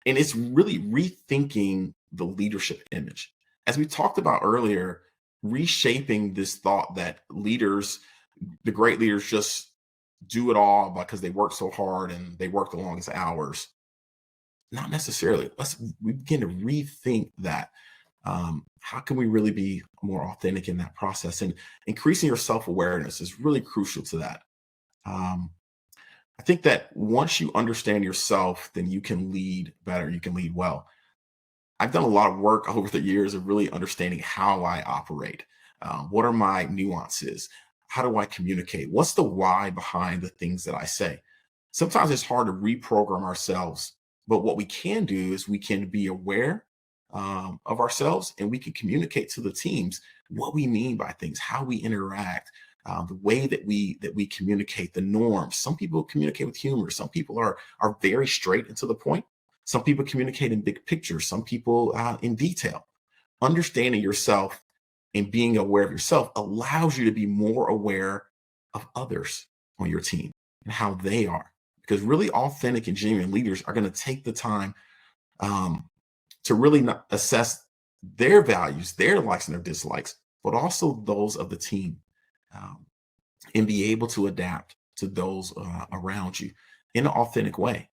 And it's really rethinking the leadership image. As we talked about earlier, reshaping this thought that leaders, the great leaders, just do it all because they work so hard and they work the longest hours. Not necessarily. We begin to rethink that. How can we really be more authentic in that process? And increasing your self awareness is really crucial to that. Um, I think that once you understand yourself, then you can lead better. You can lead well. I've done a lot of work over the years of really understanding how I operate. What are my nuances? How do I communicate? What's the why behind the things that I say? Sometimes it's hard to reprogram ourselves, but what we can do is we can be aware of ourselves, and we can communicate to the teams what we mean by things, how we interact, the way that we communicate, the norms. Some people communicate with humor. Some people are very straight and to the point. Some people communicate in big pictures, some people in detail. Understanding yourself and being aware of yourself allows you to be more aware of others on your team and how they are. Because really authentic and genuine leaders are going to take the time um, to really not assess their values, their likes and their dislikes, but also those of the team, um, and be able to adapt to those around you in an authentic way.